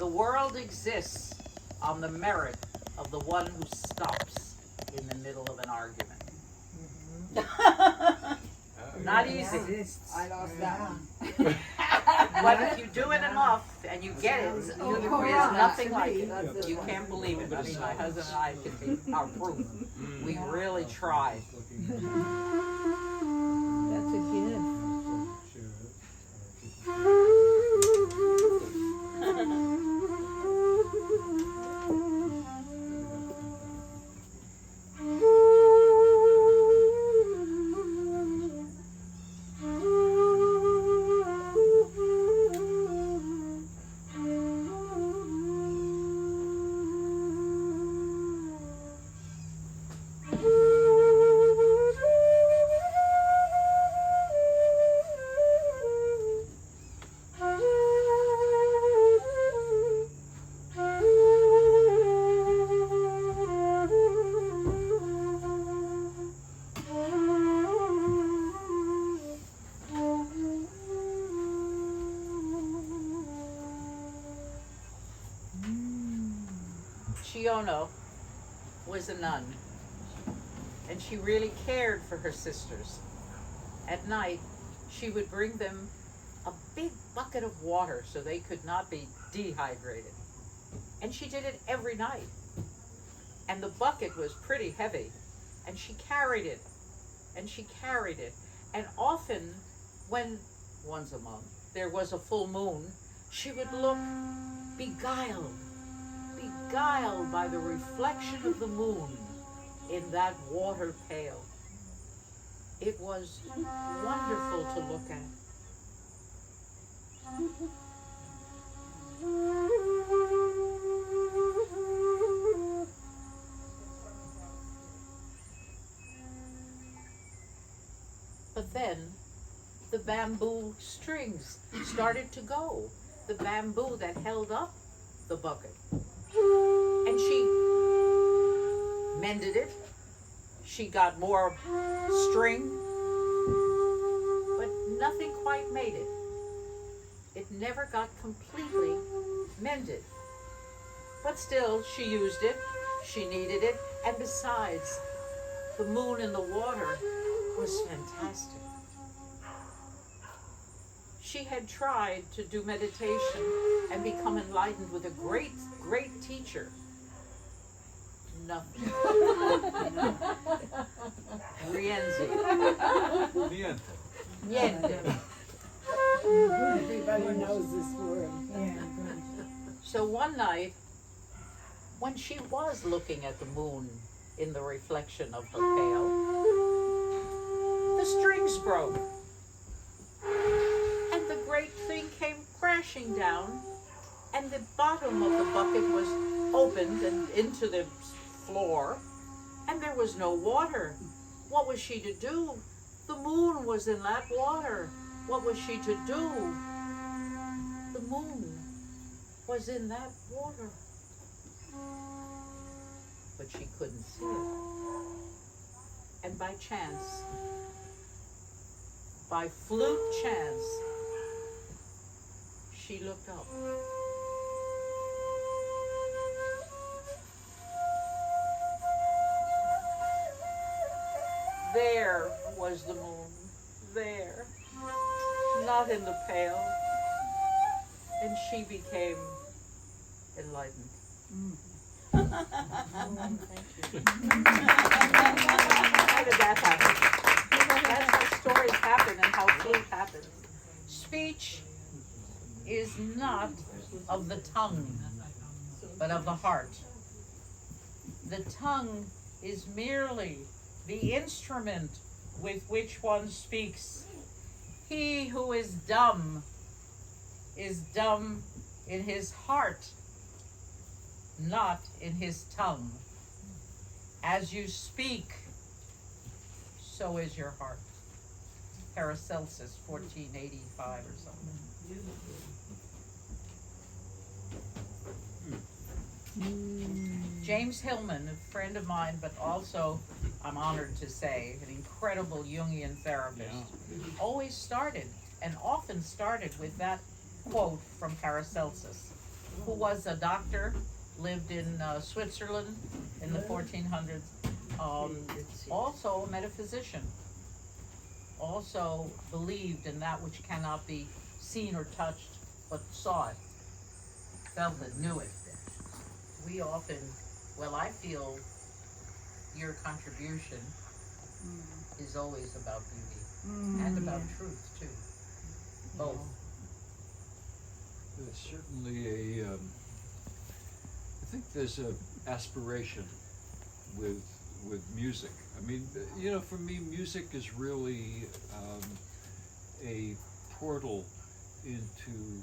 The world exists on the merit of the one who stops in the middle of an argument. Not easy. I lost that one. But if you do it enough and you get it, there's nothing like it. You can't believe it. I mean, my husband and I can be our proof. We really try. That's a gift. Gioia was a nun, and she really cared for her sisters. At night, she would bring them a big bucket of water so they could not be dehydrated. And she did it every night. And the bucket was pretty heavy, and she carried it, and she carried it. And often, when once a month there was a full moon, she would look beguiled by the reflection of the moon in that water pail. It was wonderful to look at. But then the bamboo strings started to go, the bamboo that held up the bucket. And she mended it. She got more string, but nothing quite made it. It never got completely mended. But still, she used it, she needed it, and besides, the moon in the water was fantastic. She had tried to do meditation and become enlightened with a great, great teacher. Nothing. Rienzi. Niente. Everybody knows this word. Yeah. So one night, when she was looking at the moon in the reflection of her pail, the strings broke. And the great thing came crashing down, and the bottom of the bucket was opened and into the floor, and there was no water. What was she to do? The moon was in that water. What was she to do? The moon was in that water. But she couldn't see it. And by chance, by fluke chance, she looked up. There was the moon, there, not in the pail, and she became enlightened. How did that happen? That's how stories happen and how fluke happens. Speech is not of the tongue, but of the heart. The tongue is merely the instrument with which one speaks. He who is dumb in his heart, not in his tongue. As you speak, so is your heart. Paracelsus, 1485 or something. James Hillman, a friend of mine, but also, I'm honored to say, an incredible Jungian therapist, always started, and often started with that quote from Paracelsus. who was a doctor, lived in Switzerland in the 1400s. Also a metaphysician. Also believed in that which cannot be seen or touched, but saw it, felt it, knew it. We often, well, I feel your contribution is always about beauty and about truth too. Both. There's certainly I think there's a aspiration with music. I mean, you know, for me, music is really a portal into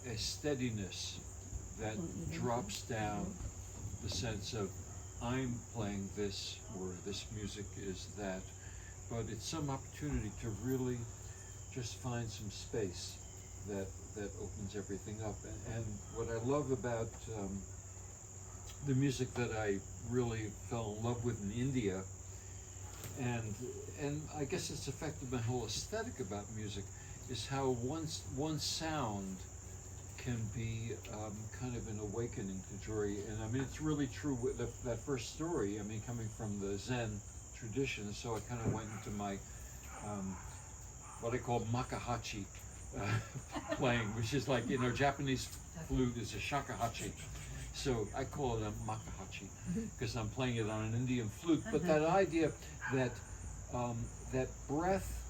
a steadiness that drops down the sense of I'm playing this or this music is that, but it's some opportunity to really just find some space that opens everything up. And what I love about the music that I really fell in love with in India, and I guess it's affected my whole aesthetic about music, is how one sound can be kind of an awakening to joy. And I mean, it's really true with that first story, I mean, coming from the Zen tradition, so I kind of went into my what I call makahachi playing, which is like, you know, Japanese flute is a shakuhachi. So I call it a makahachi because I'm playing it on an Indian flute. But that idea that that breath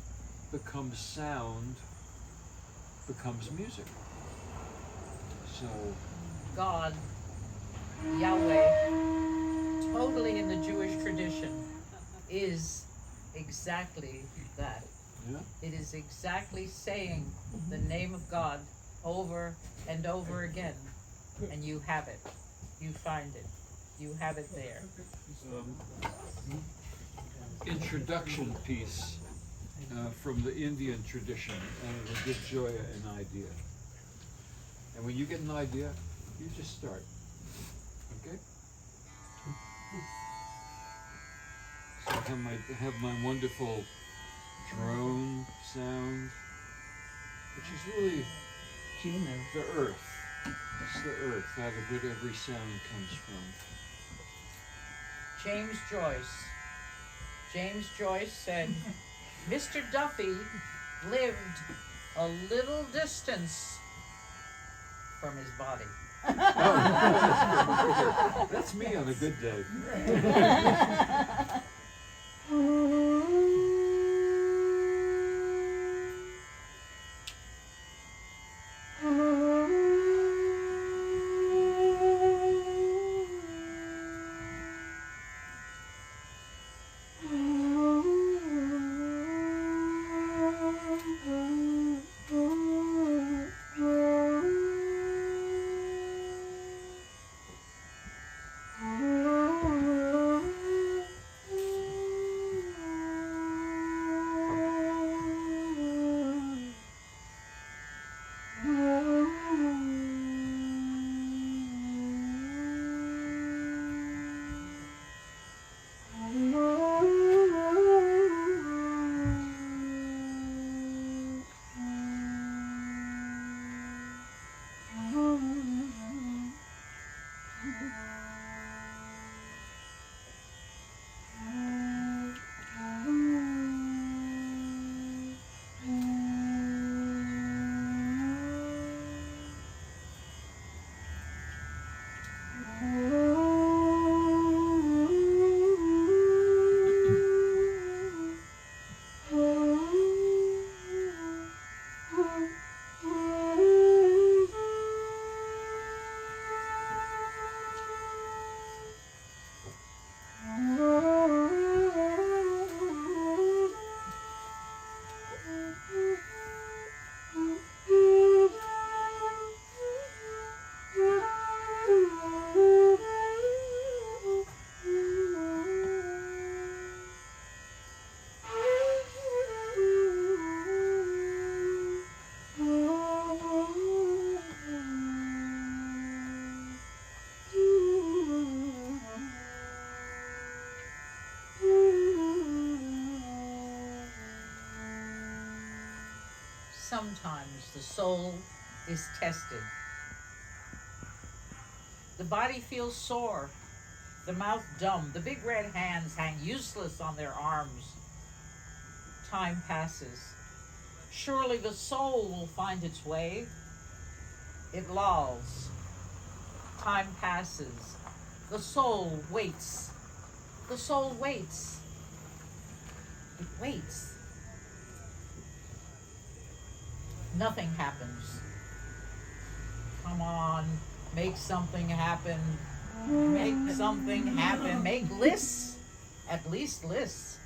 becomes sound, becomes music. So God, Yahweh, totally in the Jewish tradition, is exactly that. yeah, It is exactly saying the name of God over and over again, and you have it. You find it. You have it there. introduction piece from the Indian tradition, and it'll give Gioia an idea. And when you get an idea, you just start. Okay? So I have my wonderful drone sound, which is really the earth. It's the earth out of which every sound comes from. James Joyce said, Mr. Duffy lived a little distance from his body. Oh, that's me on a good day. Sometimes the soul is tested. The body feels sore, the mouth dumb, the big red hands hang useless on their arms. Time passes. Surely the soul will find its way. It lolls. Time passes. The soul waits. The soul waits. It waits. Nothing happens. Come on, make something happen. Make something happen. Make lists. At least lists.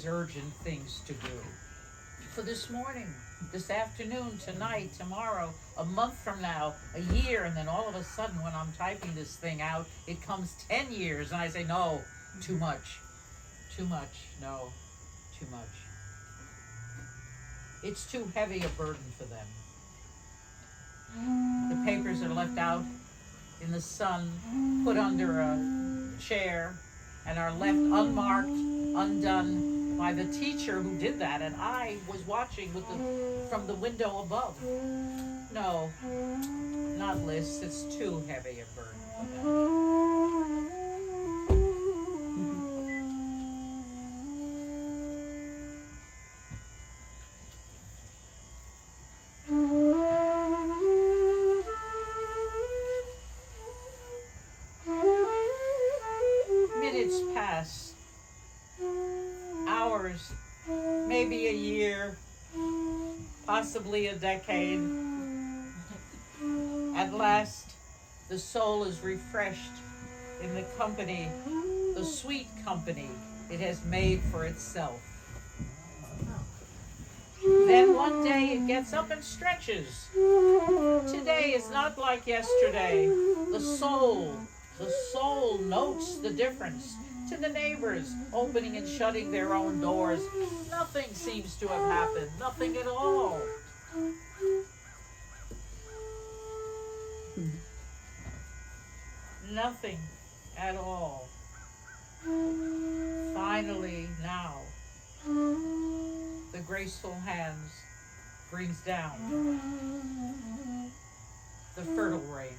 Urgent things to do. For this morning, this afternoon, tonight, tomorrow, a month from now, a year, and then all of a sudden when I'm typing this thing out, it comes 10 years and I say, no, too much, no, too much. It's too heavy a burden for them. The papers are left out in the sun, put under a chair, and are left unmarked, undone, by the teacher who did that, and I was watching from the window above. No, not lists. It's too heavy a burden for them. Minutes pass. Hours, maybe a year, possibly a decade. At last, the soul is refreshed in the company, the sweet company it has made for itself. Then one day it gets up and stretches. Today is not like yesterday. The soul notes the difference. To the neighbors, opening and shutting their own doors. Nothing seems to have happened. Nothing at all. Nothing at all. Finally, now, the graceful hands brings down the fertile rain.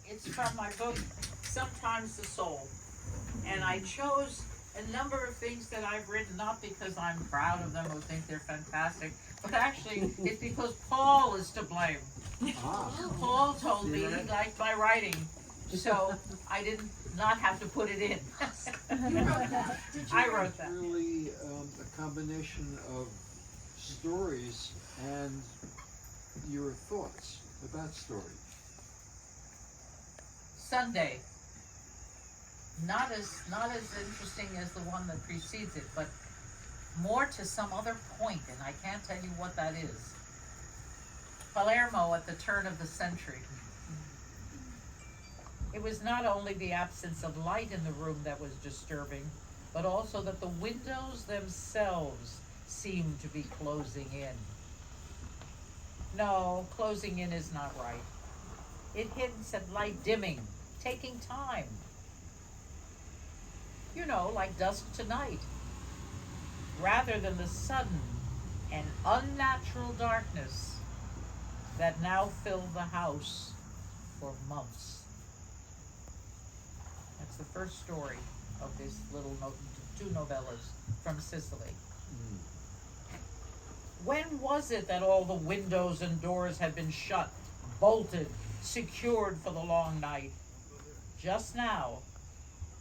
It's from my book, Sometimes the Soul. And I chose a number of things that I've written, not because I'm proud of them or think they're fantastic, but actually it's because Paul is to blame. Paul told me he liked my writing, so I did not have to put it in. You wrote that. I wrote that. Really a combination of stories and your thoughts about stories. Sunday. Not as interesting as the one that precedes it, but more to some other point, and I can't tell you what that is. Palermo at the turn of the century. It was not only the absence of light in the room that was disturbing, but also that the windows themselves seemed to be closing in. No, closing in is not right. It hints at light dimming, taking time. You know, like dusk to night. Rather than the sudden and unnatural darkness that now filled the house for months. That's the first story of this little two novellas from Sicily. Mm. When was it that all the windows and doors had been shut, bolted, secured for the long night? Just now,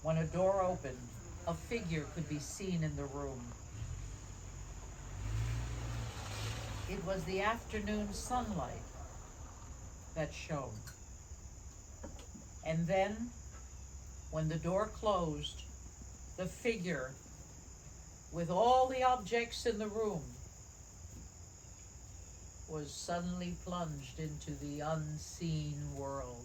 when a door opened, a figure could be seen in the room. It was the afternoon sunlight that shone. And then, when the door closed, the figure, with all the objects in the room, was suddenly plunged into the unseen world.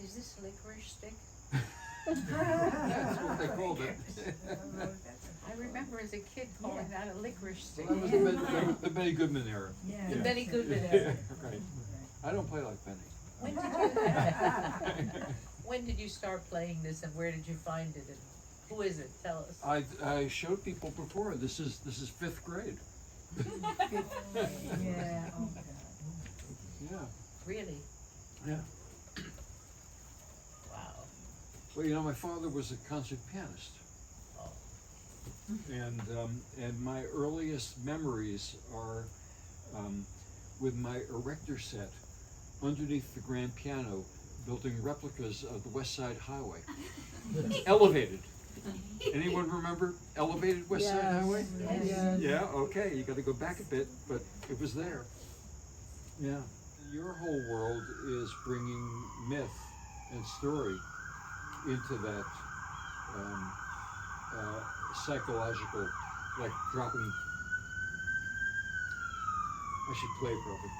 Is this licorice stick? That's what they called it. I remember as a kid calling that a licorice stick. Well, that was the Benny Goodman era. Yeah. The Benny Goodman Yeah, era. right. I don't play like Benny. When did you when did you start playing this, and where did you find it, and who is it? Tell us. I showed people before. This is 5th grade. Yeah. Oh, God. Yeah. Really? Yeah. Wow. Well, you know, my father was a concert pianist, Oh. and my earliest memories are with my erector set underneath the grand piano, building replicas of the West Side Highway, elevated. Anyone remember elevated West Side Highway? Yes. Yeah. Okay, you got to go back a bit, but it was there. Yeah. Your whole world is bringing myth and story into that psychological, like dropping. I should play it properly.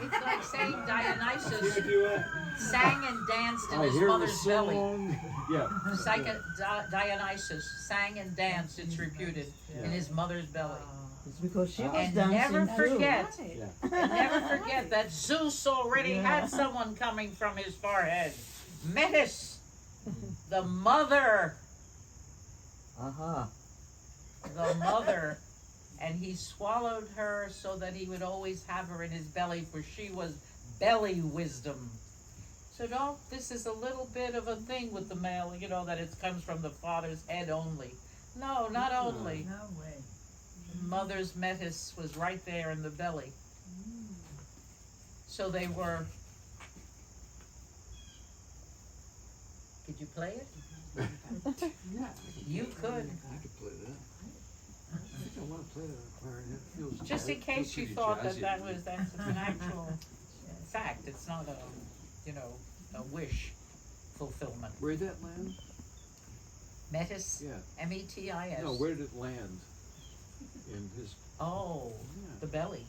It's like saying Dionysus duet. sang and danced in I his hear the mother's belly. song. Yeah. Dionysus sang and danced, it's reputed, in his mother's belly. It's because she was And dancing never too. forget, Yeah. and never forget that Zeus already had someone coming from his forehead. Metis, the mother, Uh-huh. the mother. And he swallowed her so that he would always have her in his belly, for she was belly wisdom. So this is a little bit of a thing with the male, you know, that it comes from the father's head only. No, not only. No way. Mother's metis was right there in the belly. So they were. Could you play it? Yeah. You could. I could play that. I think I want to play that on clarinet. It feels Just in it case feels you pretty thought jazzy. that's an actual fact. It's not a wish fulfillment. Where did that land? Metis, Yeah. M-E-T-I-S. No, where did it land? In his. Oh, Yeah. the belly.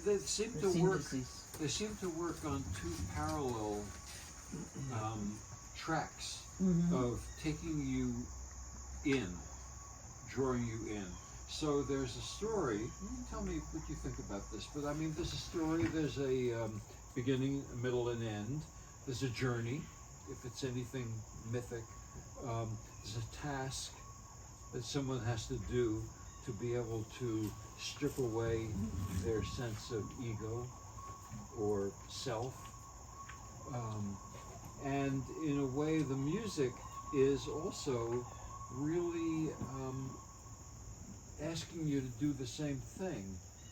they seem The to work. synthesis. They seem to work on two parallel tracks of taking you in, drawing you in. So there's a story. You can tell me what you think about this, but I mean, there's a story. There's a beginning, a middle, and end. There's a journey, if it's anything mythic. There's a task that someone has to do to be able to strip away their sense of ego or self. And in a way, the music is also really asking you to do the same thing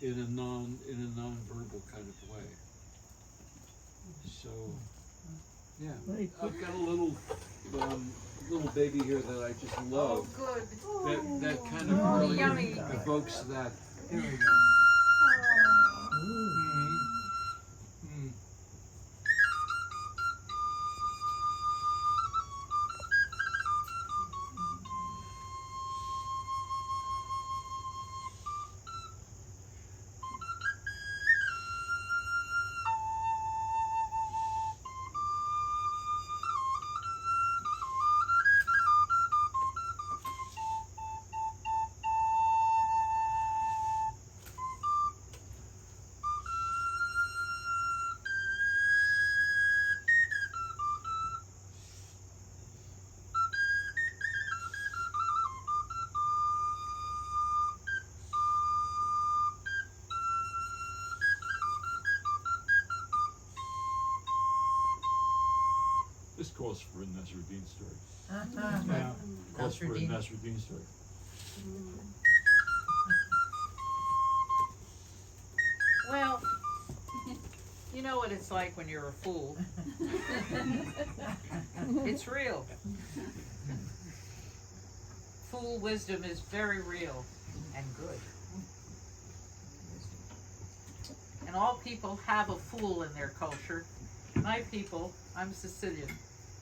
in a non-verbal kind of way. So, yeah, Very cool. I've got a little baby here that I just love. Oh, good. That kind of Oh, really yummy. evokes that. Here we go. This calls for a Nasruddin story. Yeah. Calls for a Nasruddin. Nasruddin story. Well, you know what it's like when you're a fool. It's real. Fool wisdom is very real and good. And all people have a fool in their culture. My people, I'm Sicilian.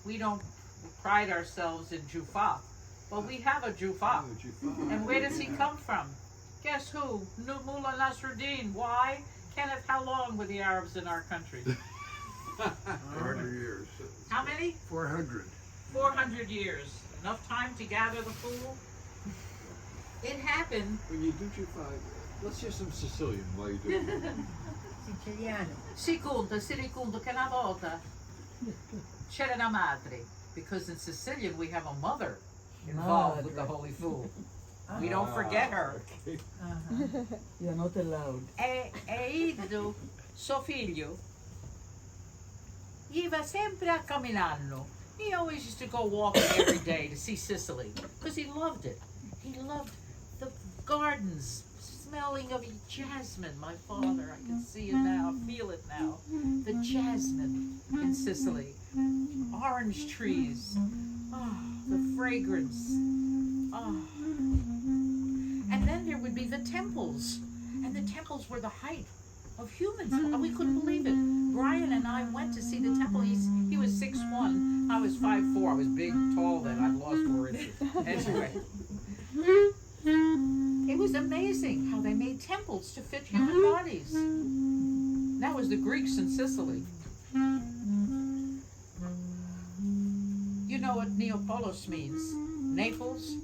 We don't pride ourselves in Jufa, but we have a Jufa. And where does he come from? Guess who? Mullah Nasruddin. Why? Kenneth, how long were the Arabs in our country? 400 years. How many? 400. 400 years. Enough time to gather the fool? It happened. When you do Jufa, let's hear some Sicilian while you do it. Siciliano. Si riconta che una volta c'era una madre. Because in Sicilian we have a mother involved with the holy fool. We don't forget her. Okay. You're not allowed. E Ido, suo figlio, iva sempre a camminando. He always used to go walking every day to see Sicily because he loved it. He loved the gardens, smelling of jasmine. My father, I can see it now, feel it now. The jasmine in Sicily, orange trees, the fragrance. And then there would be the temples, and the temples were the height of humans. We couldn't believe it. Brian and I went to see the temple. He was 6'1", I was 5'4". I was big, tall then. I've lost 4 inches. Anyway, it was amazing how they made temples to fit human bodies. That was the Greeks in Sicily. You know what Neapolis means? Naples,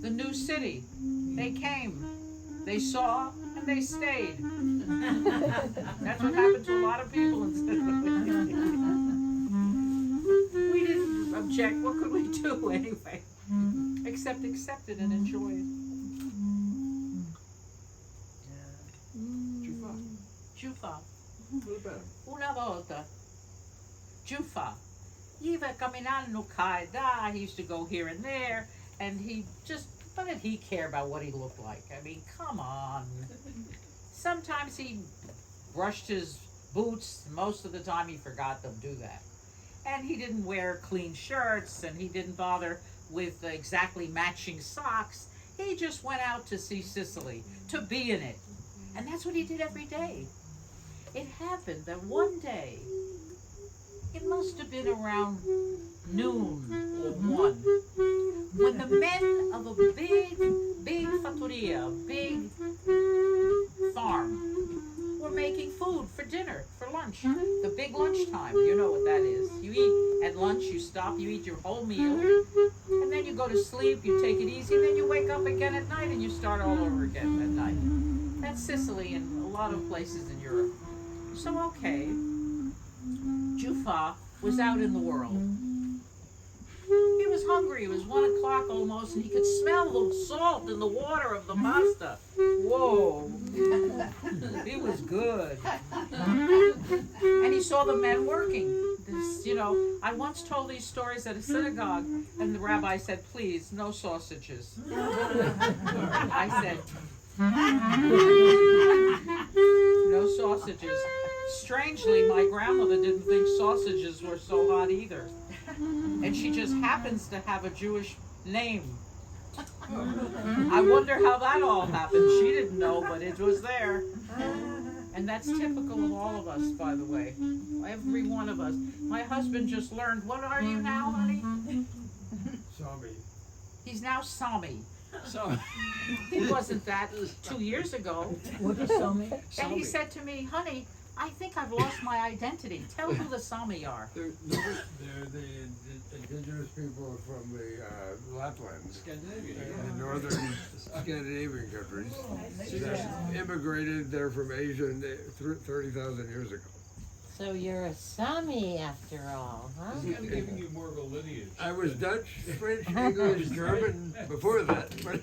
the new city. They came, they saw, and they stayed. That's what happened to a lot of people in Sicily. We didn't object. What could we do anyway? Except accept it and enjoy it. Jufa. Jufa. What about him? Una volta. Jufa. Iva camminando kai da. He used to go here and there, and he just, what did he care about what he looked like? I mean, come on. Sometimes he brushed his boots. Most of the time he forgot to do that. And he didn't wear clean shirts, and he didn't bother with exactly matching socks. He just went out to see Sicily, to be in it. And that's what he did every day. It happened that one day, it must have been around noon or 1, when the men of a big fattoria, big farm, were were making food for dinner, for lunch. The big lunchtime, you know what that is. You eat at lunch, you stop, you eat your whole meal, and then you go to sleep, you take it easy, and then you wake up again at night and you start all over again at night. That's Sicily and a lot of places in Europe. So, okay, Jufa was out in the world. He was hungry. It was 1 o'clock almost, and he could smell the salt in the water of the pasta. Whoa. It was good. And he saw the men working. This, you know, I once told these stories at a synagogue, and the rabbi said, please, no sausages. I said, no sausages. Strangely, my grandmother didn't think sausages were so hot either. And she just happens to have a Jewish name. I wonder how that all happened. She didn't know, but it was there. And that's typical of all of us, by the way. Every one of us. My husband just learned, what are you now, honey? Sami. He's now Sami. So, He wasn't that 2 years ago. What is Sami? And he said to me, honey, I think I've lost my identity. Tell who the Sami are. They're the indigenous people from the Lapland, the northern Scandinavian countries that immigrated there from Asia 30,000 years ago. So you're a Sami after all, huh? He's kind of giving you more of a lineage. I was Dutch, French, English, German before that, but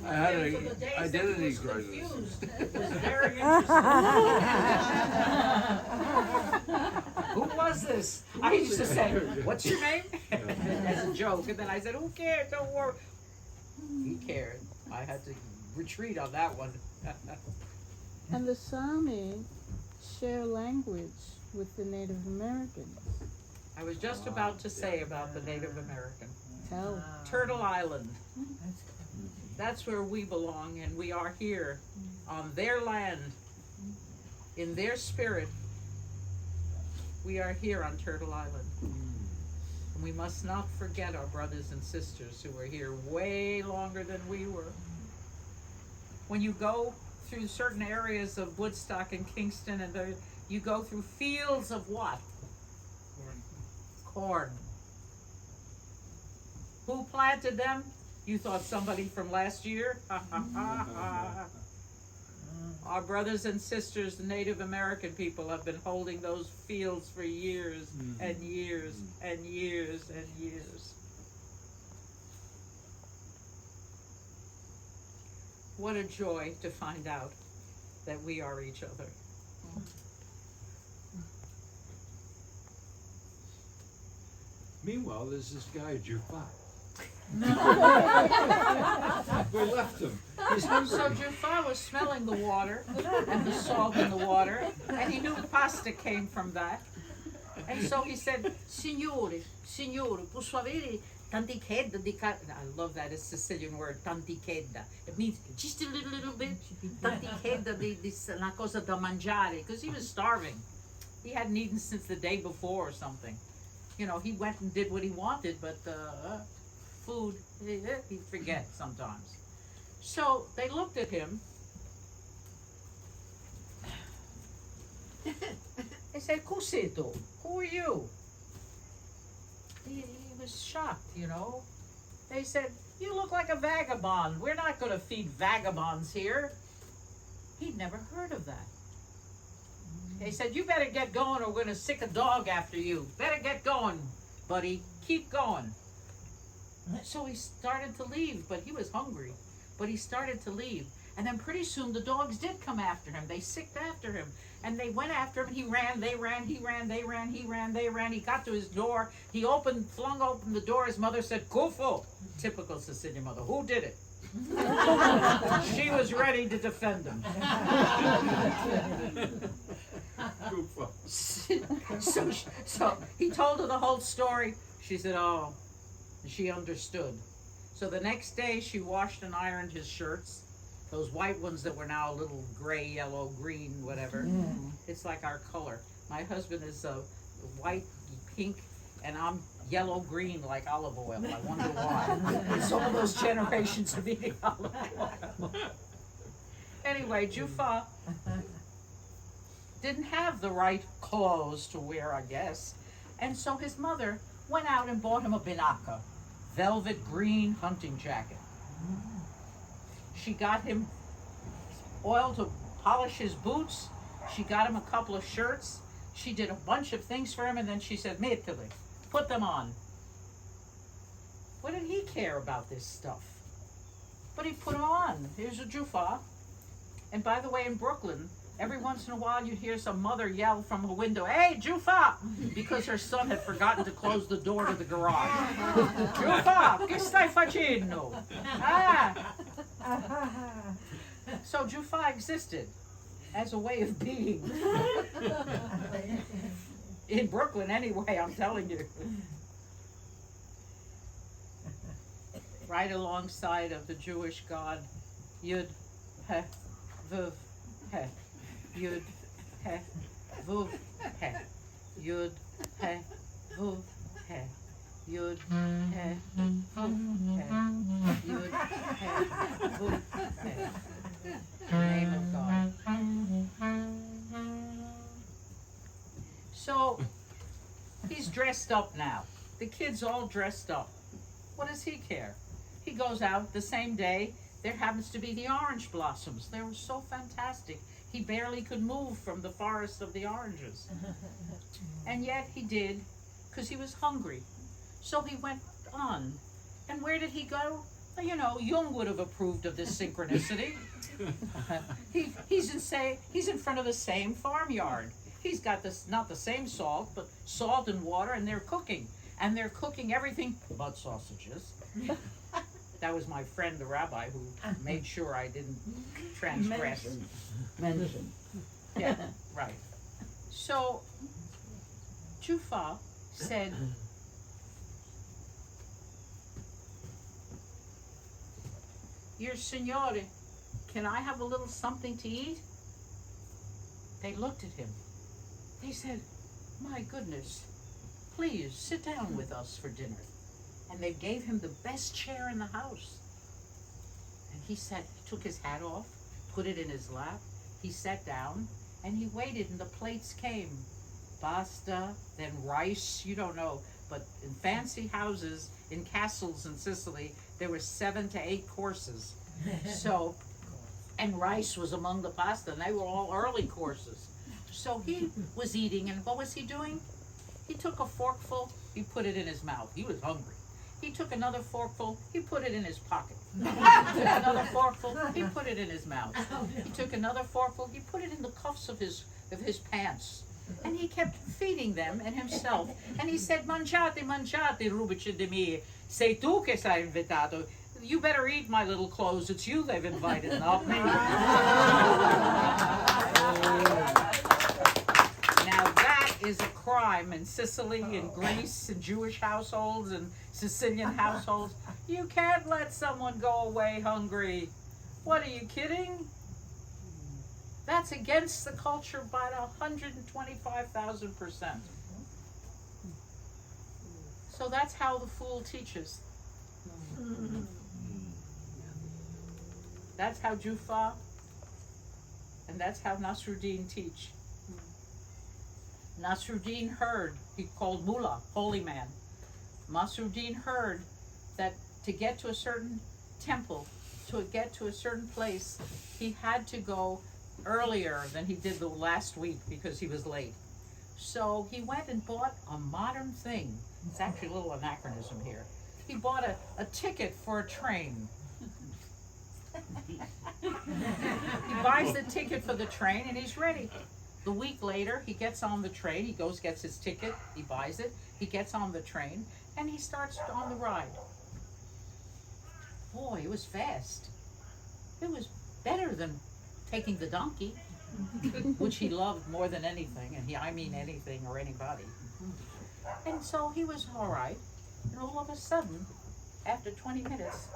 I had an identity crisis. It was very interesting. Who was this? I used to say, what's your name? As a joke. And then I said, who cares? Don't worry. He cared. I had to retreat on that one. And the Sami share language with the Native Americans. I was just about to say about the Native American. Tell. Turtle Island. That's where we belong, and we are here on their land, in their spirit. We are here on Turtle Island. And we must not forget our brothers and sisters who were here way longer than we were. When you go through certain areas of Woodstock and Kingston, and you go through fields of what? Corn. Who planted them? You thought somebody from last year? Our brothers and sisters, the Native American people, have been holding those fields for years and years and years and years. What a joy to find out that we are each other. meanwhile, there's this guy, Jufa. We left him. He's hungry. So Jufa was smelling the water and the salt in the water, and he knew pasta came from that. And so he said, Signore, posso avere tantichedda di carne? I love that, it's a Sicilian word, tantichedda. It means just a little bit, tantichedda di una cosa da mangiare, because he was starving. He hadn't eaten since the day before or something. You know, he went and did what he wanted, but food, he'd forget sometimes. So they looked at him. They said, "Cos'è tu? Who are you?" He was shocked, you know. They said, "You look like a vagabond. We're not going to feed vagabonds here." He'd never heard of that. They said, "You better get going or we're going to sick a dog after you. Better get going, buddy. Keep going." So he started to leave, but he was hungry. But he started to leave. And then pretty soon the dogs did come after him. They sicked after him. And they went after him. He ran, they ran, he ran, they ran, he ran, they ran. He got to his door. He flung open the door. His mother said, "Kufu." Typical Sicilian mother. Who did it? She was ready to defend him. So he told her the whole story. She said, "Oh," she understood. So the next day she washed and ironed his shirts, those white ones that were now a little gray, yellow, green, whatever. It's like our color. My husband is white, pink, and I'm yellow green like olive oil. I wonder why. It's all those generations of eating olive oil. Anyway, Jufa didn't have the right clothes to wear, I guess. And so his mother went out and bought him a binaka, velvet green hunting jacket. She got him oil to polish his boots. She got him a couple of shirts. She did a bunch of things for him, and then she said, "Mettili, put them on." What did he care about this stuff? But he put them on. Here's a jufa. And by the way, in Brooklyn, every once in a while you'd hear some mother yell from a window, "Hey, jufa!" because her son had forgotten to close the door to the garage. "Jufa, che stai facendo?" Ah! So jufa existed as a way of being. In Brooklyn anyway, I'm telling you. Right alongside of the Jewish god, Yud, He, Vuv, He. Yud, He, Vuv, He. Yud, He, Vuv, He. Yud, He, Vuv, He. Yud, He, Vuv, He. The name of God. So, he's dressed up now. The kid's all dressed up. What does he care? He goes out the same day. There happens to be the orange blossoms. They were so fantastic. He barely could move from the forest of the oranges. And yet he did, because he was hungry. So he went on. And where did he go? Well, you know, Jung would have approved of this synchronicity. He's in front of the same farmyard. He's got this, not the same salt, but salt and water, and they're cooking. And they're cooking everything but sausages. That was my friend, the rabbi, who made sure I didn't transgress. Mention. Yeah, right. So, Jufa said, "Your signore, can I have a little something to eat?" They looked at him. They said, "My goodness, please sit down with us for dinner." And they gave him the best chair in the house. And he took his hat off, put it in his lap. He sat down and he waited, and the plates came. Pasta, then rice, you don't know, but in fancy houses, in castles in Sicily, there were 7 to 8 courses. So, and rice was among the pasta, and they were all early courses. So he was eating, and what was he doing? He took a forkful, he put it in his mouth. He was hungry. He took another forkful, he put it in his pocket. He took another forkful, he put it in his mouth. He took another forkful, he put it in the cuffs of his pants. And he kept feeding them and himself. And he said, "Mangiate, mangiate, rubice di me. Sei tu che sei invitato. You better eat, my little clothes. It's you they've invited, not me." Now that is a crime in Sicily, in Greece, in Jewish households, and Sicilian households. You can't let someone go away hungry. What, are you kidding? That's against the culture by 125,000%. So that's how the fool teaches. That's how Jufa and that's how Nasruddin teach. Nasruddin heard, he called Mullah, holy man. Nasruddin heard that to get to a certain temple, to get to a certain place, he had to go earlier than he did the last week because he was late. So he went and bought a modern thing. It's actually a little anachronism here. He bought a ticket for a train. He buys the ticket for the train and he's ready. The week later, he gets on the train, he goes, gets his ticket, he buys it, he gets on the train, and he starts on the ride. Boy, it was fast. It was better than taking the donkey, which he loved more than anything, and I mean anything or anybody. And so he was all right, and all of a sudden, after 20 minutes,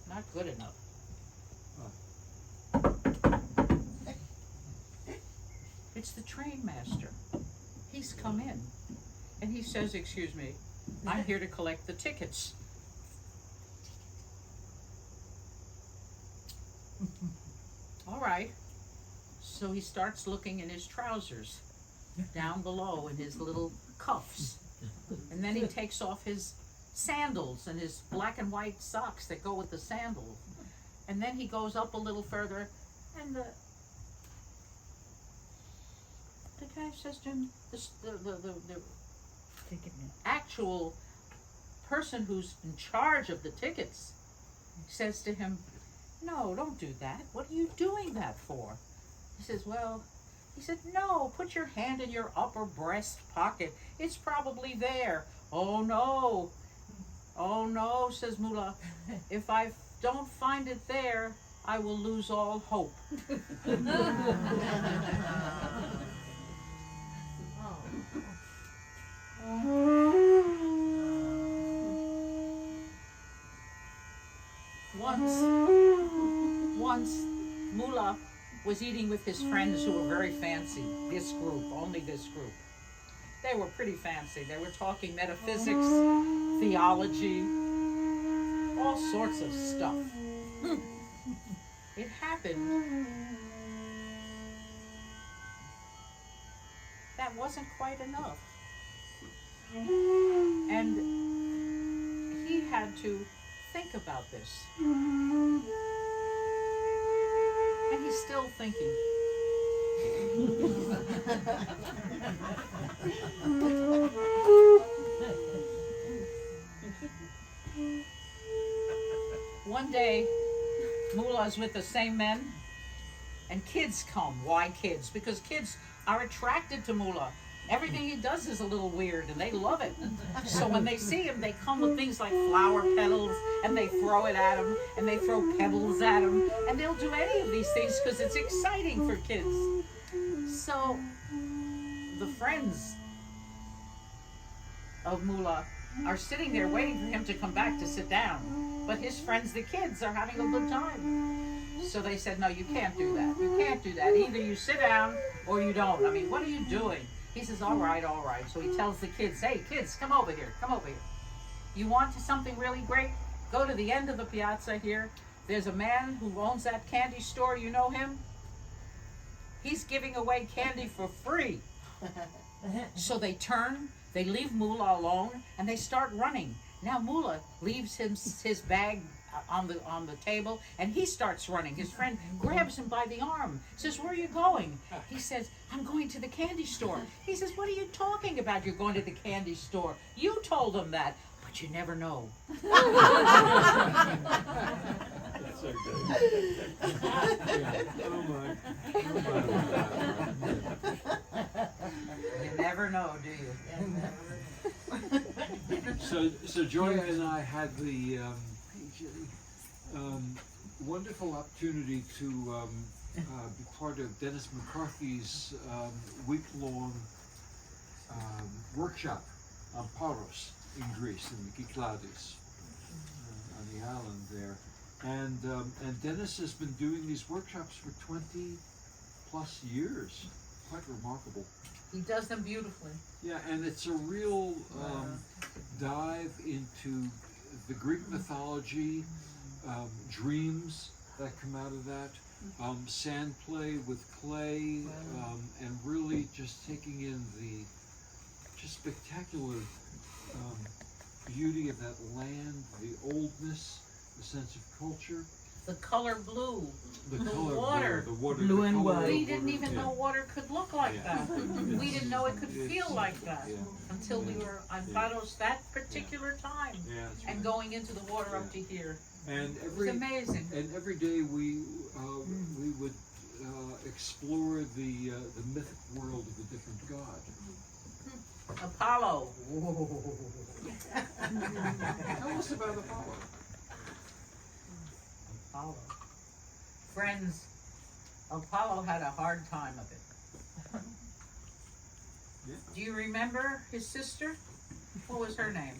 not good enough. It's the train master. He's come in, and he says, "Excuse me, I'm here to collect the tickets." All right. So he starts looking in his trousers, down below in his little cuffs. And then he takes off his sandals and his black and white socks that go with the sandals. And then he goes up a little further, and the guy says to him, the actual person who's in charge of the tickets says to him, "No, don't do that. What are you doing that for?" He says, "Well," he said, "No, put your hand in your upper breast pocket. It's probably there." "Oh no," says Mullah. "If I don't find it there, I will lose all hope." Once Mullah was eating with his friends who were very fancy. This group, only this group. They were pretty fancy. They were talking metaphysics, theology, all sorts of stuff. It happened that wasn't quite enough. And he had to think about this. And he's still thinking. One day, Mullah's with the same men, and kids come. Why kids? Because kids are attracted to Mullah. Everything he does is a little weird, and they love it. So when they see him, they come with things like flower petals, and they throw it at him, and they throw pebbles at him, and they'll do any of these things because it's exciting for kids. So the friends of Mullah are sitting there waiting for him to come back to sit down. But his friends, the kids, are having a good time. So they said, "No, you can't do that. You can't do that. Either you sit down or you don't. I mean, what are you doing?" He says, all right. So he tells the kids, "Hey, kids, come over here. You want something really great? Go to the end of the piazza here. There's a man who owns that candy store. You know him? He's giving away candy for free." So they turn, they leave Mullah alone, and they start running. Now Mullah leaves his bag on the table, and he starts running. His friend grabs him by the arm, says, "Where are you going?" He says, "I'm going to the candy store." He says, "What are you talking about? You're going to the candy store. You told him that, but you never know." That's so good. Yeah. Oh my. You never know, do you? So Gioia and I had the wonderful opportunity to be part of Dennis McCarthy's week-long workshop on Paros in Greece, in the Kyklados, on the island there. And Dennis has been doing these workshops for 20 plus years. Quite remarkable. He does them beautifully. Yeah, and it's a real dive into the Greek mythology, dreams that come out of that, sand play with clay, and really just taking in the just spectacular beauty of that land, the oldness, the sense of culture. The color blue. The water. Blue and white. We didn't even know water could look like Yeah. that. We didn't know it could feel like that Yeah. until we were on Paros that particular time Yeah, that's and right. going into the water up to here. And It was amazing. every day we would explore the mythic world of a different god. Apollo. Tell us about Apollo. Apollo. Friends, Apollo had a hard time of it. Yeah. Do you remember his sister? What was her name?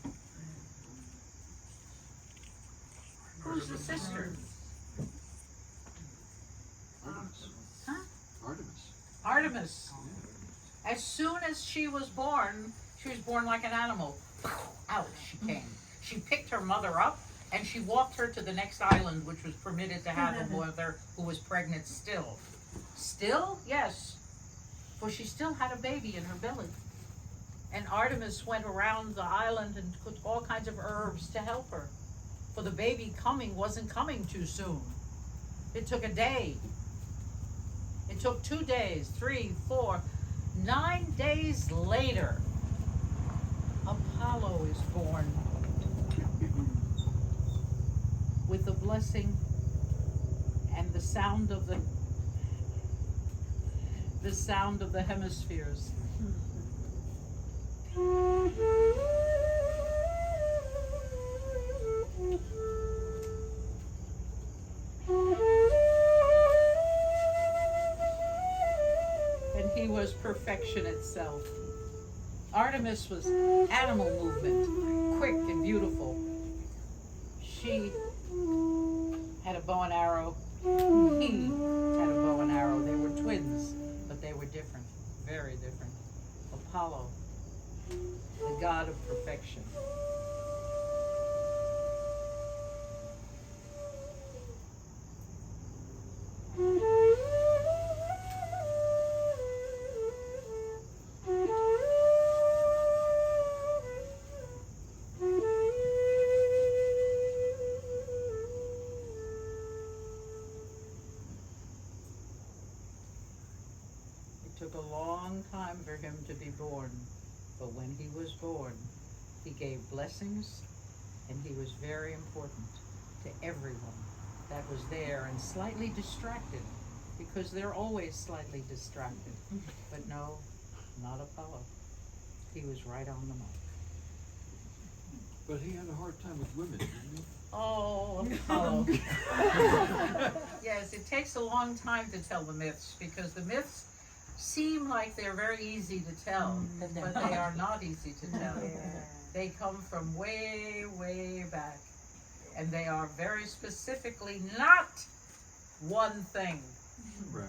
Who's the sister? Artemis. Huh? Artemis. Artemis. As soon as she was born like an animal. Out she came. She picked her mother up and she walked her to the next island, which was permitted to have a mother who was pregnant still. Still? Yes. For she still had a baby in her belly. And Artemis went around the island and cooked all kinds of herbs to help her. For the baby wasn't coming too soon. It took a day. It took 2 days, 3, 4, 9 days later, Apollo is born with the blessing and the sound of the hemispheres. And he was perfection itself. Artemis was animal movement, quick and beautiful. She had a bow and arrow. He had a bow and arrow. They were twins, but they were different, very different. Apollo, the god of perfection. It took a long time for him to be born, but when he was born, he gave blessings, and he was very important to everyone that was there and slightly distracted, because they're always slightly distracted. But no, not Apollo. He was right on the mark. But he had a hard time with women, didn't he? Oh, Apollo. Yes, it takes a long time to tell the myths, because the myths seem like they're very easy to tell, but they are not easy to tell. They come from way, way back, and they are very specifically not one thing. Right.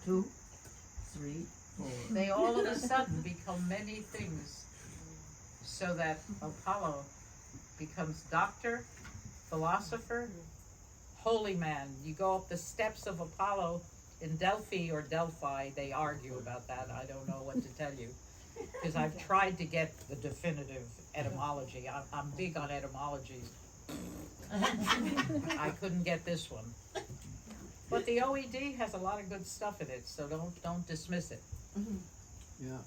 2, 3, 4. They all of a sudden become many things, so that Apollo becomes doctor, philosopher, holy man. You go up the steps of Apollo in Delphi or Delphi, they argue about that. I don't know what to tell you, because I've tried to get the definitive etymology. I'm big on etymologies. I couldn't get this one. But the OED has a lot of good stuff in it, so don't dismiss it. Yeah.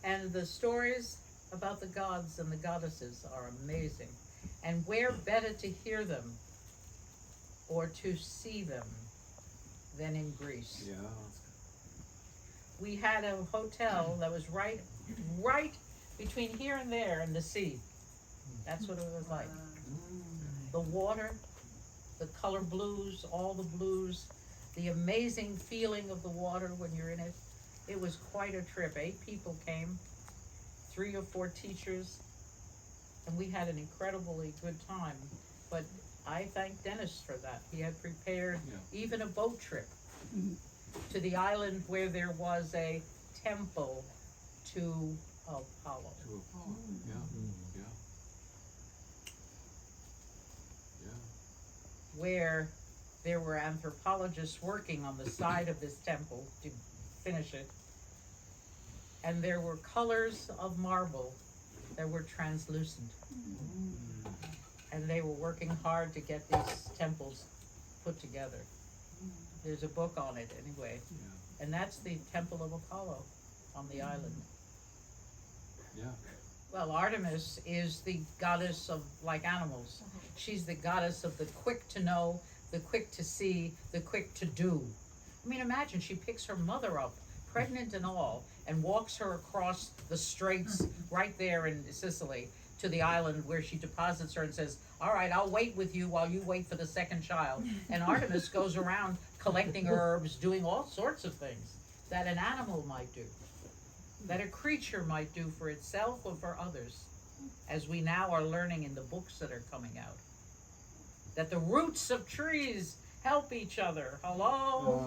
And the stories about the gods and the goddesses are amazing. And where better to hear them or to see them than in Greece? Yeah. We had a hotel that was right between here and there and the sea. That's what it was like. The water, the color blues, all the blues, the amazing feeling of the water when you're in it. It was quite a trip. 8 people came, 3 or 4 teachers, and we had an incredibly good time. But I thank Dennis for that. He had prepared even a boat trip to the island where there was a temple to Apollo. To Apollo. Yeah. Yeah. Yeah. Where there were anthropologists working on the side of this temple to finish it. And there were colors of marble that were translucent. And they were working hard to get these temples put together. There's a book on it anyway. Yeah. And that's the Temple of Apollo on the island. Yeah. Well, Artemis is the goddess of, like animals. She's the goddess of the quick to know, the quick to see, the quick to do. I mean, imagine she picks her mother up, pregnant and all, and walks her across the straits right there in Sicily to the island where she deposits her and says, all right, I'll wait with you while you wait for the second child. And Artemis goes around collecting herbs, doing all sorts of things that an animal might do, that a creature might do for itself or for others, as we now are learning in the books that are coming out. That the roots of trees help each other. Hello?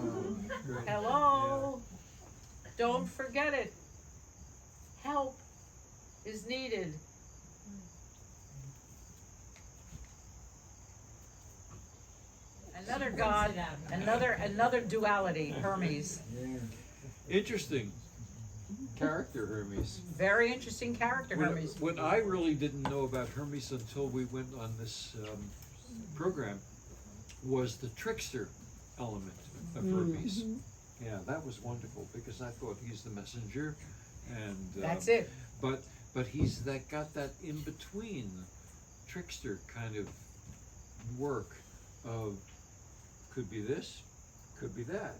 Hello? Don't forget it. Help is needed. Another god, another duality, Hermes. Interesting character, Hermes. Very interesting character, Hermes. What I really didn't know about Hermes until we went on this program was the trickster element of Hermes. Yeah, that was wonderful because I thought he's the messenger, and That's it. But he's got that in between trickster kind of work of could be this, could be that,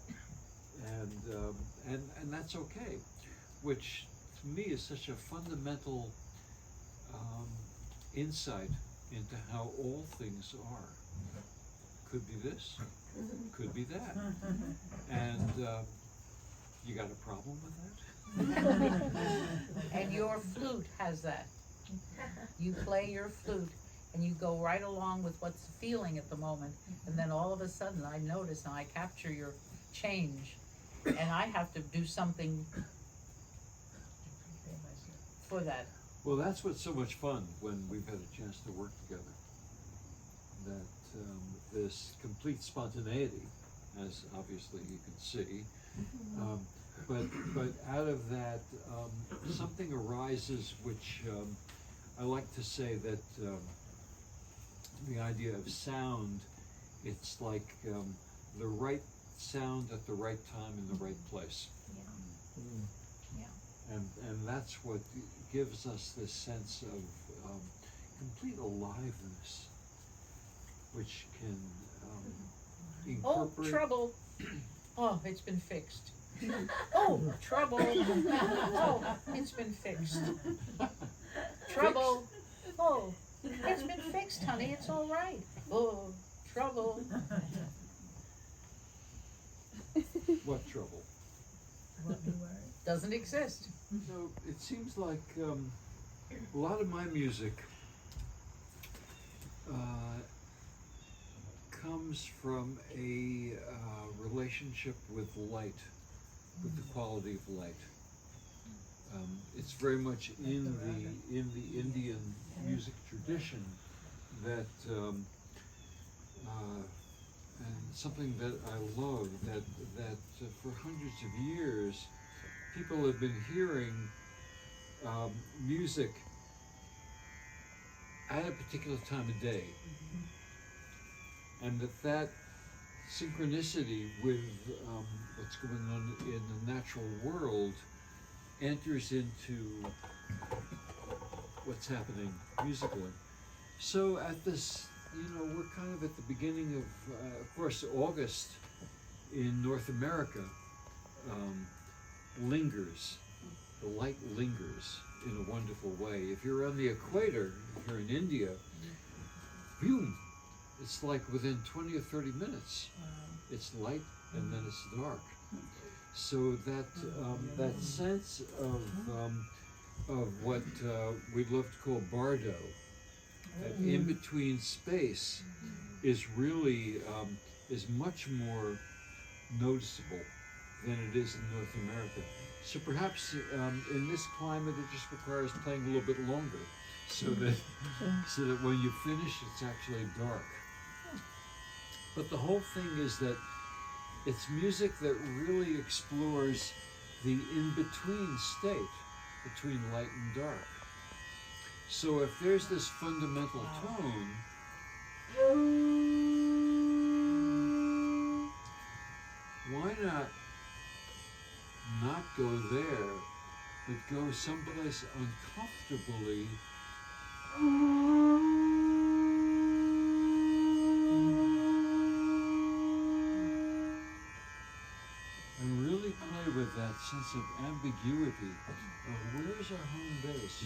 and that's okay, which to me is such a fundamental insight into how all things are. Could be this, could be that, and you got a problem with that? And your flute has that. You play your flute and you go right along with what's feeling at the moment, and then all of a sudden I notice and I capture your change, and I have to do something for that. Well, that's what's so much fun when we've had a chance to work together. That this complete spontaneity, as obviously you can see, but out of that something arises which I like to say that the idea of sound, it's like the right sound at the right time in the right place. And that's what gives us this sense of complete aliveness, which can incorporate. Oh, trouble. Oh, it's been fixed. Oh, trouble. Oh, it's been fixed. Trouble. Oh, it's been fixed, honey. It's all right. Oh, trouble. What trouble? Doesn't exist. So it seems like a lot of my music comes from a relationship with light, with the quality of light. It's very much in the Indian music tradition that, and something that I love, that for hundreds of years, people have been hearing music at a particular time of day, and that synchronicity with what's going on in the natural world enters into what's happening musically. So at this, we're kind of at the beginning of course, August in North America lingers. The light lingers in a wonderful way. If you're on the equator, if you're in India, boom, it's like within 20 or 30 minutes, it's light and then it's dark. So that sense of what we love to call bardo, that in between space, is really is much more noticeable than it is in North America. So perhaps in this climate, it just requires playing a little bit longer, so that when you finish, it's actually dark. But the whole thing is that it's music that really explores the in-between state between light and dark. So if there's this fundamental tone, why not go there, but go someplace uncomfortably and really play with that sense of ambiguity of where's our home base?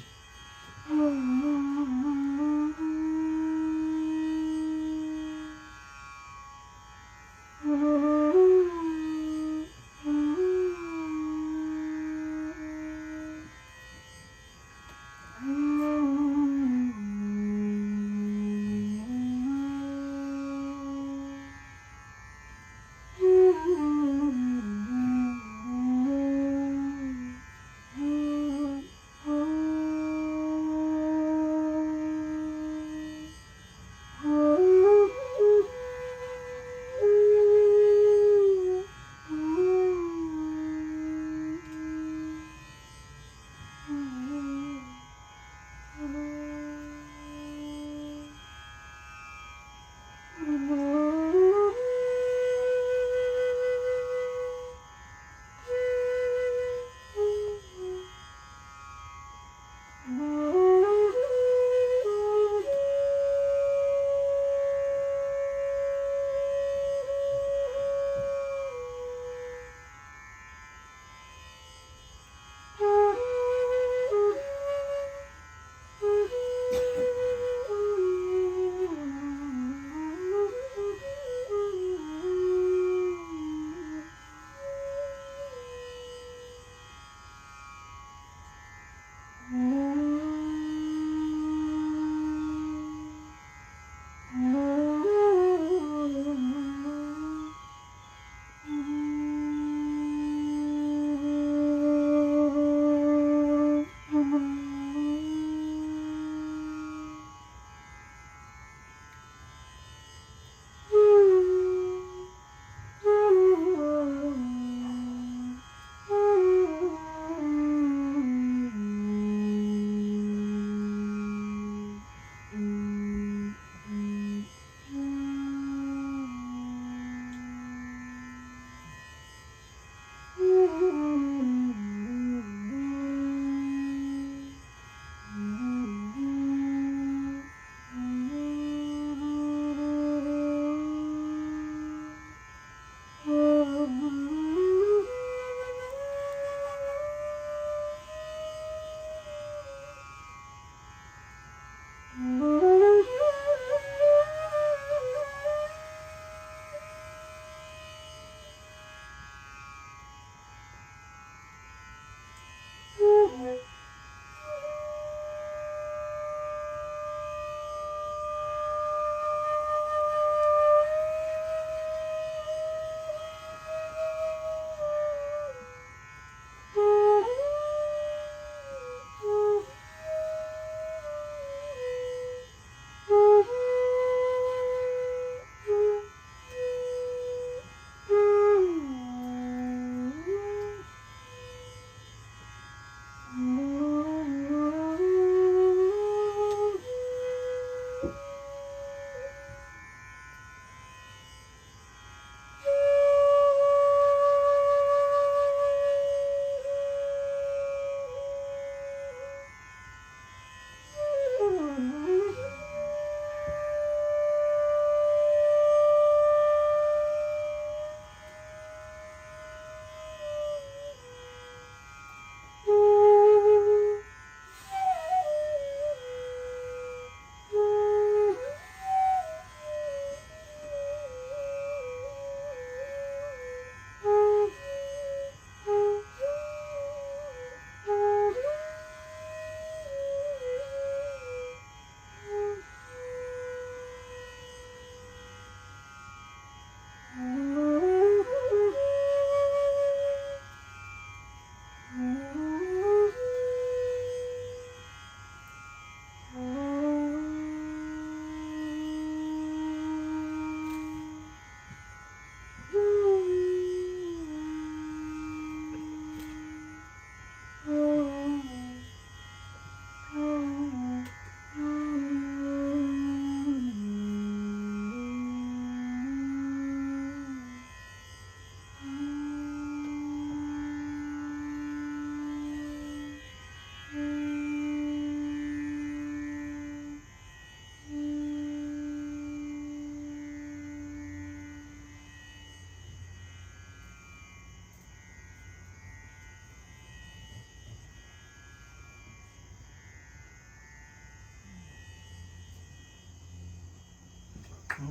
We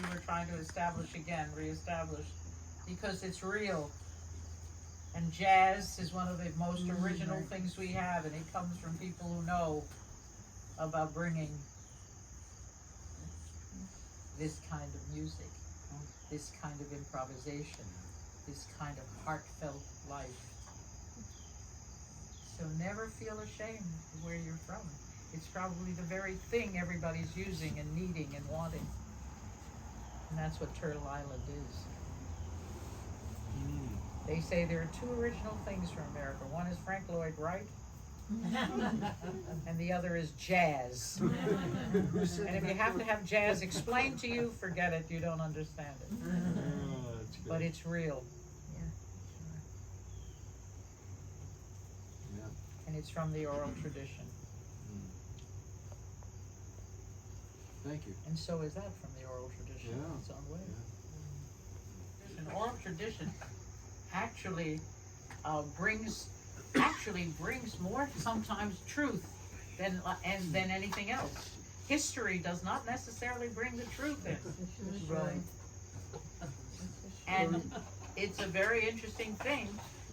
were trying to reestablish, because it's real. And jazz is one of the most original things we have, and it comes from people who know about bringing this kind of music, this kind of improvisation, this kind of heartfelt life. So never feel ashamed of where you're from. It's probably the very thing everybody's using and needing and wanting. And that's what Turtle Island is. They say there are two original things from America. One is Frank Lloyd Wright, and the other is jazz. And if you have to have jazz explained to you, forget it, you don't understand it. That's good. But it's real. Yeah. And it's from the oral tradition. Thank you. And so is that from the oral tradition in Yeah. its own way. An oral tradition actually brings more sometimes truth than anything else. History does not necessarily bring the truth in. Right. And it's a very interesting thing.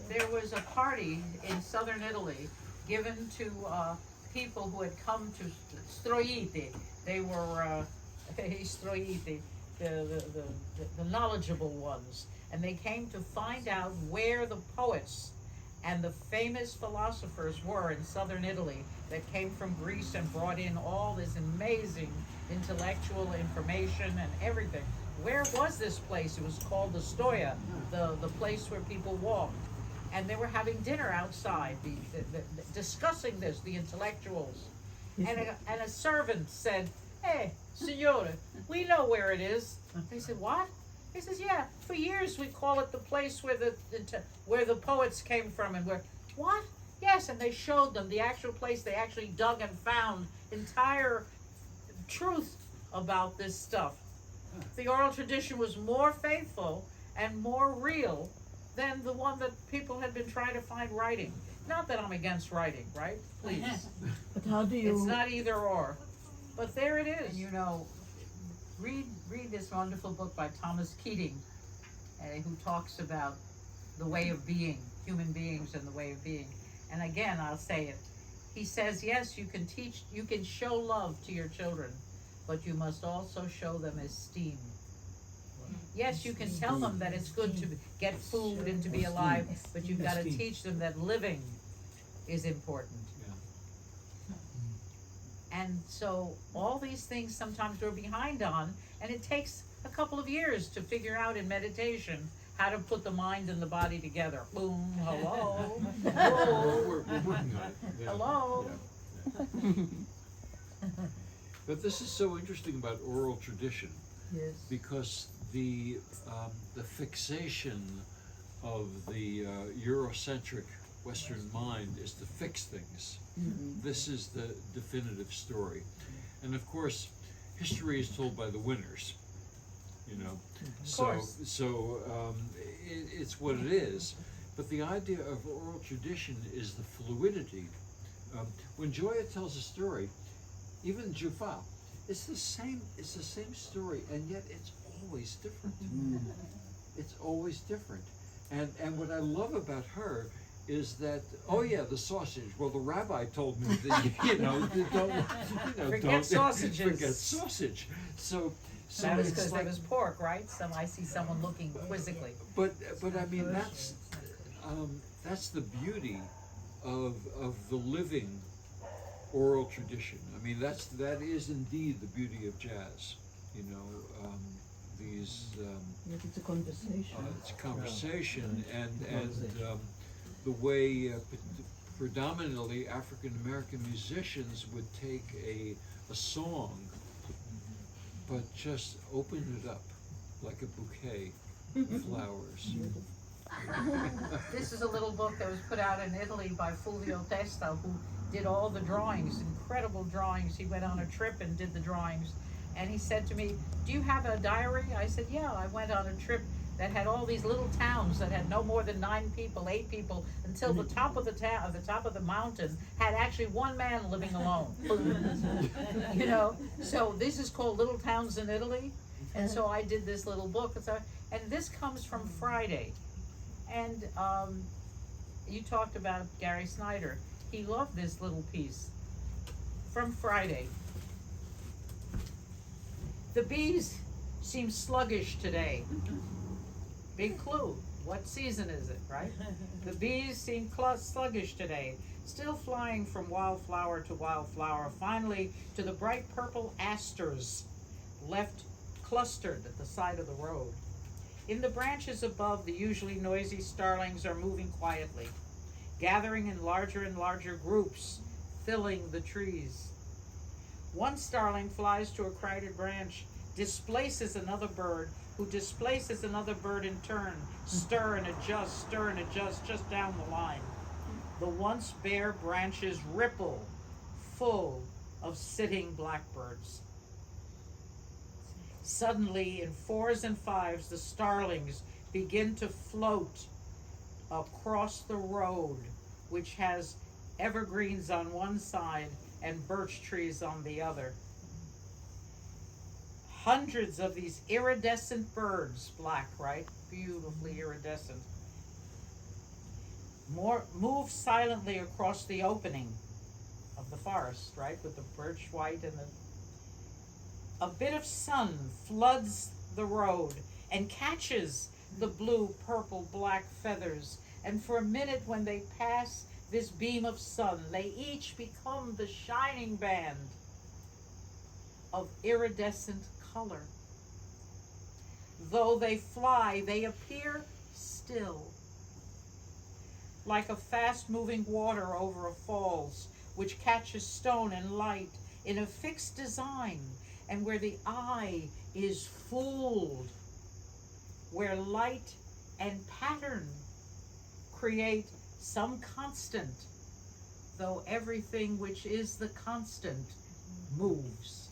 There was a party in southern Italy given to people who had come to Stroiti. They were Stroiti, the knowledgeable ones. And they came to find out where the poets and the famous philosophers were in southern Italy that came from Greece and brought in all this amazing intellectual information and everything. Where was this place? It was called the Stoia, the place where people walked. And they were having dinner outside, discussing this, the intellectuals. And a servant said, "Hey, signore, we know where it is." They said, "What?" He says, "Yeah, for years we call it the place where the poets came from." And what? Yes, and they showed them the actual place. They actually dug and found entire truth about this stuff. The oral tradition was more faithful and more real than the one that people had been trying to find writing. Not that I'm against writing, right? Please. But how do you? It's not either or. But there it is. And you know, read this wonderful book by Thomas Keating, who talks about the way of being, human beings and the way of being. And again, I'll say it. He says, yes, you can show love to your children, but you must also show them esteem. Yes, you can tell them that it's good to get food and to be alive, but you've got to teach them that living is important. And so all these things sometimes we're behind on, and it takes a couple of years to figure out in meditation how to put the mind and the body together. Boom, hello, hello, We're working on it. Yeah. hello. Yeah. But this is so interesting about oral tradition, Yes. because the fixation of the Eurocentric Western mind is to fix things. This is the definitive story. And of course, history is told by the winners, you know. It's what it is. But the idea of oral tradition is the fluidity. When Gioia tells a story, even Jufa, it's the same story, and yet it's always different. It's always different. And what I love about her is that, oh yeah, the sausage. Well, the rabbi told me that, Forget sausages. Forget sausage. So That was it's because like, there was pork, right? I see someone looking quizzically. but I mean that's the beauty of the living oral tradition. I mean that is indeed the beauty of jazz. You know, these. Yes, it's a conversation. It's a conversation, and the way predominantly African American musicians would take a song, but just open it up like a bouquet of flowers. This is a little book that was put out in Italy by Fulvio Testa, who did all the drawings, incredible drawings. He went on a trip and did the drawings. And he said to me, "Do you have a diary?" I said, "Yeah, I went on a trip that had all these little towns that had no more than 9 people, 8 people, until the top of the town, the top of the mountain, had actually one man living alone. You know, so this is called Little Towns in Italy, and so I did this little book. And this comes from Friday, and you talked about Gary Snyder. He loved this little piece from Friday. The bees seem sluggish today. Big clue. What season is it, right? The bees seem sluggish today, still flying from wildflower to wildflower, finally to the bright purple asters left clustered at the side of the road. In the branches above, the usually noisy starlings are moving quietly, gathering in larger and larger groups, filling the trees. One starling flies to a crowded branch, displaces another bird, who displaces another bird in turn, stir and adjust, just down the line. The once bare branches ripple, full of sitting blackbirds. Suddenly, in 4s and 5s, the starlings begin to float across the road, which has evergreens on one side and birch trees on the other. Hundreds of these iridescent birds, black, right? Beautifully iridescent, move silently across the opening of the forest, right? With the birch white and a bit of sun floods the road and catches the blue, purple, black feathers. And for a minute, when they pass this beam of sun, they each become the shining band of iridescent color. Though they fly, they appear still, like a fast-moving water over a falls, which catches stone and light in a fixed design, and where the eye is fooled, where light and pattern create some constant, though everything which is the constant moves.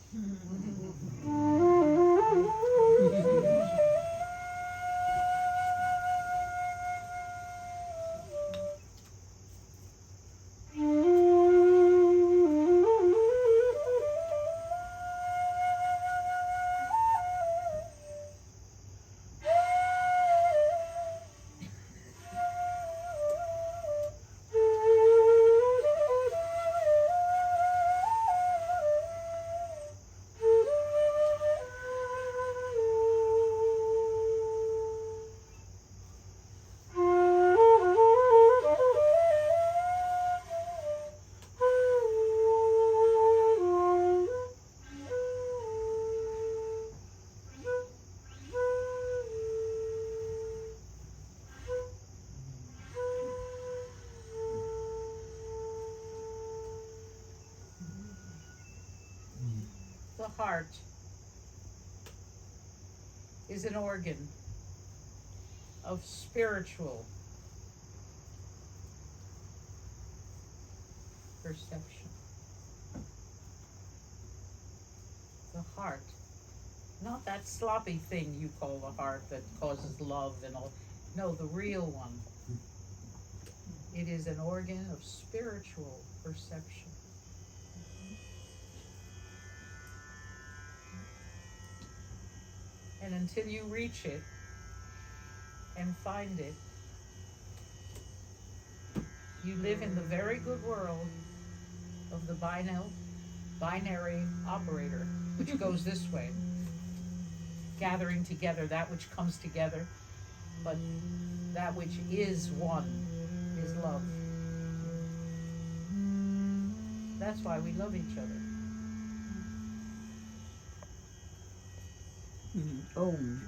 The heart is an organ of spiritual perception. The heart, not that sloppy thing you call the heart that causes love and all. No, the real one. It is an organ of spiritual perception. And until you reach it and find it, you live in the very good world of the binary operator, which goes this way, gathering together that which comes together, but that which is one is love. That's why we love each other. Om.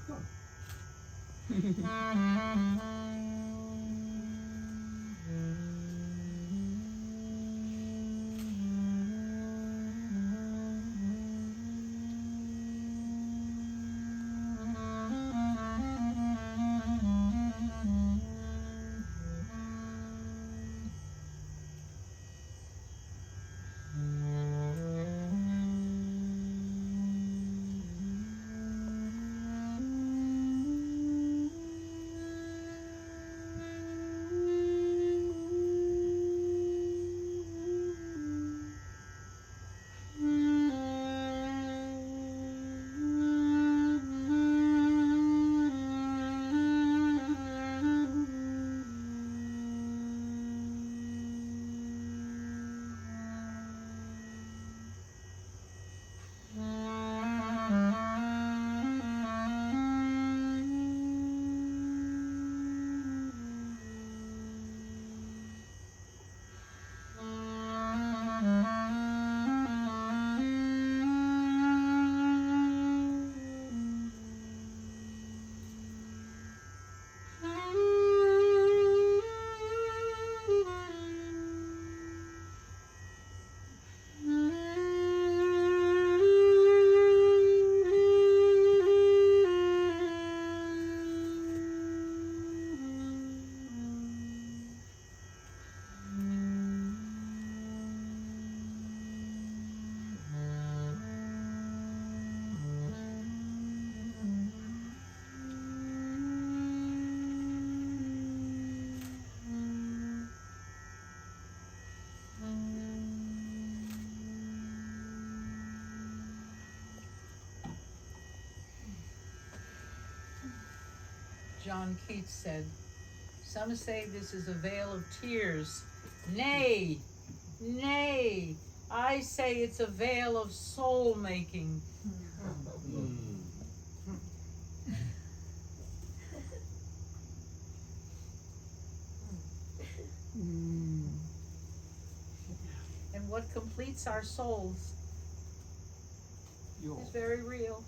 John Keats said, "Some say this is a vale of tears. Nay, nay, I say it's a vale of soul making." And what completes our souls is very real.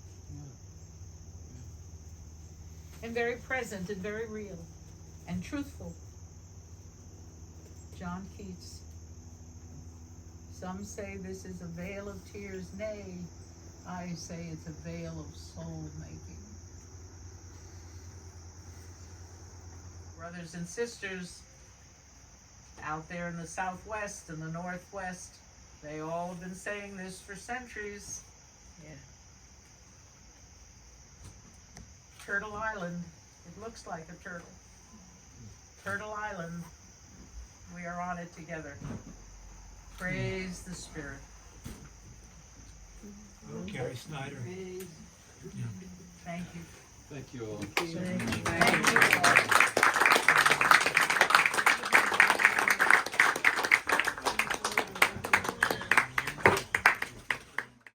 And very present and very real and truthful. John Keats. Some say this is a vale of tears. Nay, I say it's a vale of soul making. Brothers and sisters out there in the Southwest and the Northwest, they all have been saying this for centuries. Yeah. Turtle Island, it looks like a turtle. Turtle Island, we are on it together. Praise the Spirit. Gary Snyder. Thank you. Thank you all. Thank you. Thank you all.